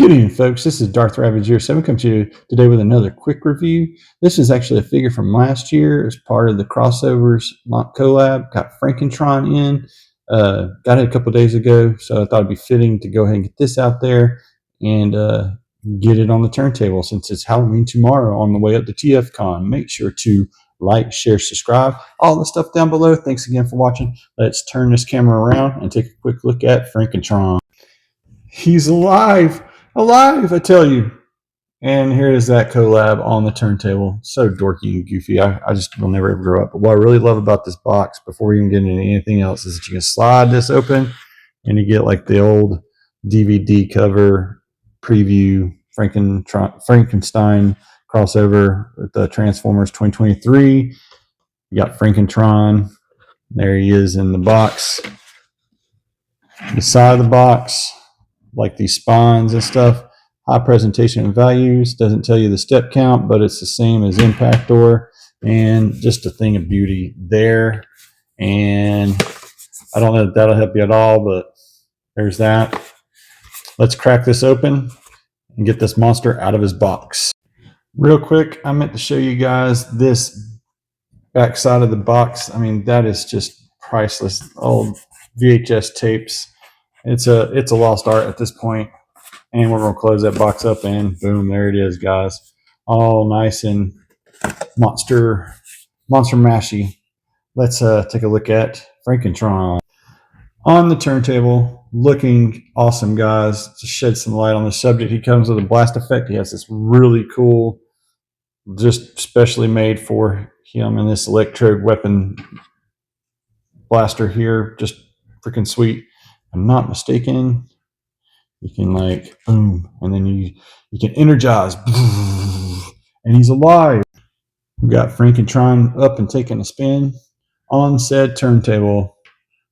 Good evening, folks. This is Darth Ravage07 coming to you today with another quick review. This is actually a figure from last year as part of the crossovers collab. Got Frankentron in. Got it a couple days ago, so I thought it'd be fitting to go ahead and get this out there and get it on the turntable since it's Halloween tomorrow on the way up to TFCon. Make sure to like, share, subscribe, all the stuff down below. Thanks again for watching. Let's turn this camera around and take a quick look at Frankentron. He's alive! Alive, I tell you. And here is that collab on the turntable. So dorky and goofy. I just will never ever grow up. But what I really love about this box, before we even get into anything else, is that you can slide this open and you get like the old DVD cover preview Frankenstein crossover with the Transformers 2023. You got Frankentron. There he is in the box. The side of the box, like these spines and stuff. High presentation and values. Doesn't tell you the step count, but it's the same as Impactor. And just a thing of beauty there. And I don't know if that'll help you at all, but there's that. Let's crack this open and get this monster out of his box. Real quick, I meant to show you guys this back side of the box. I mean, that is just priceless. Old VHS tapes. It's a lost art at this point. And we're going to close that box up and boom, there it is, guys. All nice and monster mashy. Let's take a look at Frankentron. On the turntable, looking awesome, guys. To shed some light on the subject, he comes with a blast effect. He has this really cool, just specially made for him, and this electrode weapon blaster here. Just freaking sweet. If I'm not mistaken, you can like boom, and then you can energize, and he's alive. We got Frankentron up and taking a spin on said turntable.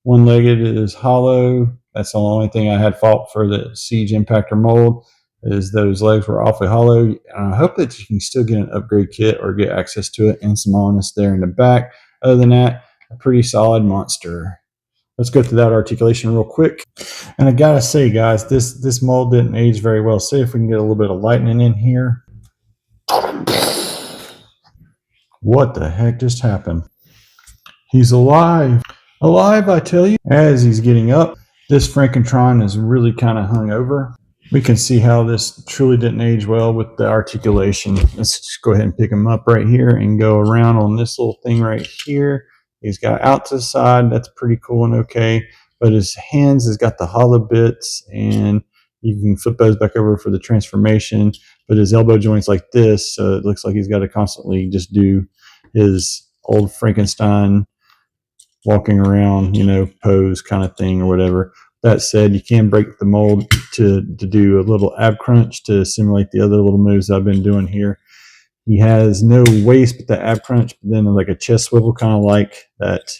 One-legged is hollow. That's the only thing I had fault for the Siege Impactor mold, is those legs were awfully hollow. And I hope that you can still get an upgrade kit or get access to it, and some honest there in the back. Other than that, a pretty solid monster. Let's go through that articulation real quick. And I gotta say, guys, this mold didn't age very well. See if we can get a little bit of lightning in here. What the heck just happened? He's alive. Alive, I tell you. As he's getting up, this Frankentron is really kind of hung over. We can see how this truly didn't age well with the articulation. Let's just go ahead and pick him up right here and go around on this little thing right here. He's got out to the side. That's pretty cool and okay. But his hands has got the hollow bits, and you can flip those back over for the transformation. But his elbow joint's like this, so it looks like he's got to constantly just do his old Frankenstein walking around, pose kind of thing or whatever. That said, you can break the mold to do a little ab crunch to simulate the other little moves I've been doing here. He has no waist, but the ab crunch, but then like a chest swivel, kind of like that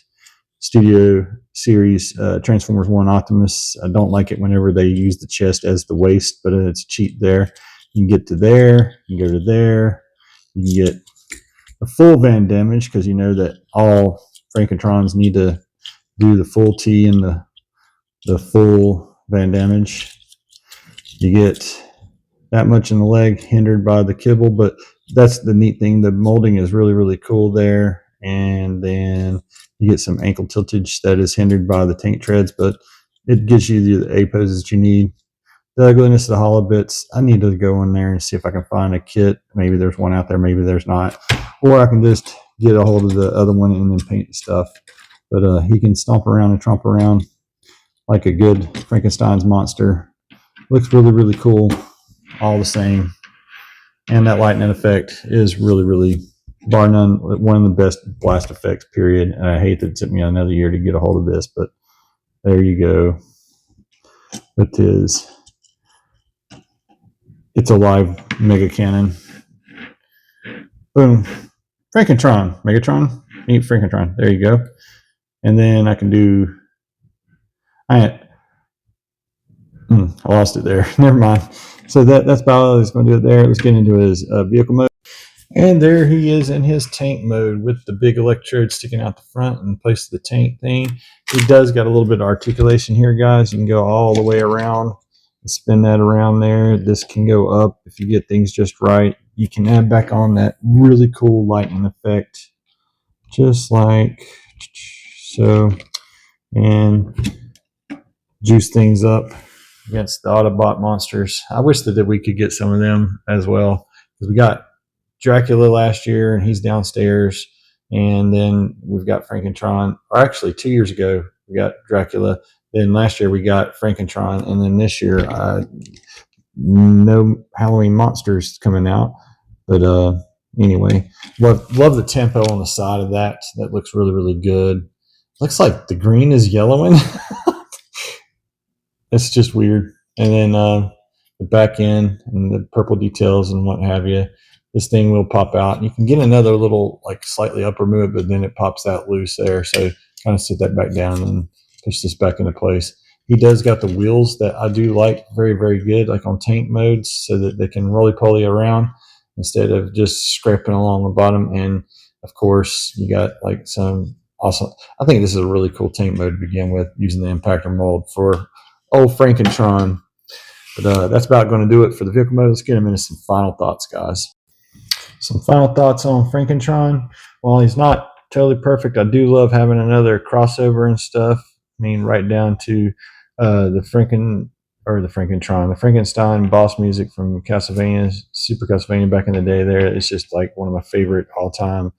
Studio Series Transformers 1 Optimus. I don't like it whenever they use the chest as the waist, but it's cheap there. You can get to there, you can go to there, you can get the full van damage, because you know that all Frankentrons need to do the full T and the full van damage. You get that much in the leg hindered by the kibble, but that's the neat thing. The molding is really, really cool there. And then you get some ankle tiltage that is hindered by the tank treads, but it gives you the A poses that you need. The ugliness of the hollow bits, I need to go in there and see if I can find a kit. Maybe there's one out there, maybe there's not. Or I can just get a hold of the other one and then paint stuff. But he can stomp around and tromp around like a good Frankenstein's monster. Looks really, really cool all the same. And that lightning effect is really, really, bar none, one of the best blast effects, period. And I hate that it took me another year to get a hold of this, but there you go. It's a live mega cannon. Boom. Frankentron. Megatron? Meet Frankentron. There you go. And then I can do... I lost it there. Never mind. So that's about all I was going to do it there. Let's get into his vehicle mode. And there he is in his tank mode with the big electrode sticking out the front in place of the tank thing. He does got a little bit of articulation here, guys. You can go all the way around Spin that around there. This can go up if you get things just right. You can add back on that really cool lightning effect, just like so, and juice things up against the Autobot monsters. I wish that we could get some of them as well, because we got Dracula last year and he's downstairs, and then we've got Frankentron, or actually 2 years ago we got Dracula, then last year we got Frankentron, and then this year no Halloween monsters coming out. But anyway, love the tempo on the side of that. That looks really, really good. Looks like the green is yellowing. It's just weird. And then the back end and the purple details and what have you. This thing will pop out. You can get another little like slightly upper move, but then it pops out loose there. So kind of sit that back down and push this back into place. He does got the wheels that I do like very, very good, like on tank modes, so that they can roly-poly around instead of just scraping along the bottom. And of course, you got like some awesome. I think this is a really cool tank mode to begin with, using the impactor mold for old Frankentron. But that's about going to do it for the vehicle mode. Let's get him into some final thoughts, guys. Some final thoughts on Frankentron. While he's not totally perfect, I do love having another crossover and stuff. I mean, right down to the Frankenstein boss music from Castlevania, Super Castlevania back in the day. There, it's just like one of my favorite all-time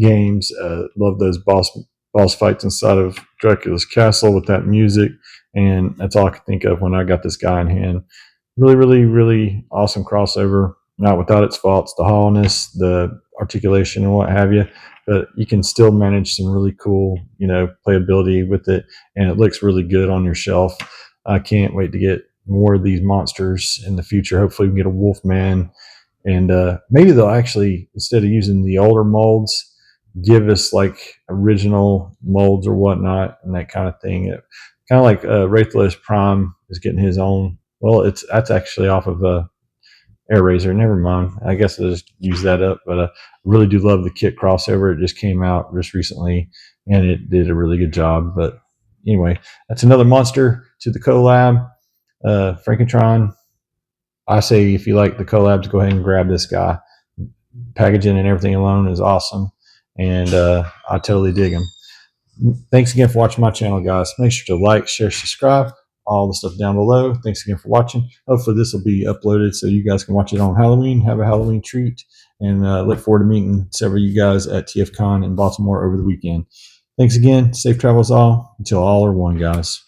games. Love those boss fights inside of Dracula's castle with that music, and that's all I could think of when I got this guy in hand. Really, really, really awesome crossover. Not without its faults, the hollowness, the articulation, and what have you. But you can still manage some really cool, playability with it, and it looks really good on your shelf. I can't wait to get more of these monsters in the future. Hopefully, we can get a Wolfman, and maybe they'll actually, instead of using the older molds, give us like original molds or whatnot and that kind of thing. Kind of like Wraithless Prime is getting his own. Well, that's actually off of Air Razor. Never mind. I guess I'll just use that up. But I really do love the kit crossover. It just came out just recently, and it did a really good job. But anyway, that's another monster to the collab. Frankentron. I say if you like the collabs, go ahead and grab this guy. Packaging and everything alone is awesome, and I totally dig him. Thanks again for watching my channel, guys. Make sure to like, share, subscribe. All the stuff down below. Thanks again for watching. Hopefully this will be uploaded so you guys can watch it on Halloween, have a Halloween treat, and look forward to meeting several of you guys at TFCon in Baltimore over the weekend. Thanks again. Safe travels all. Until all are one, guys.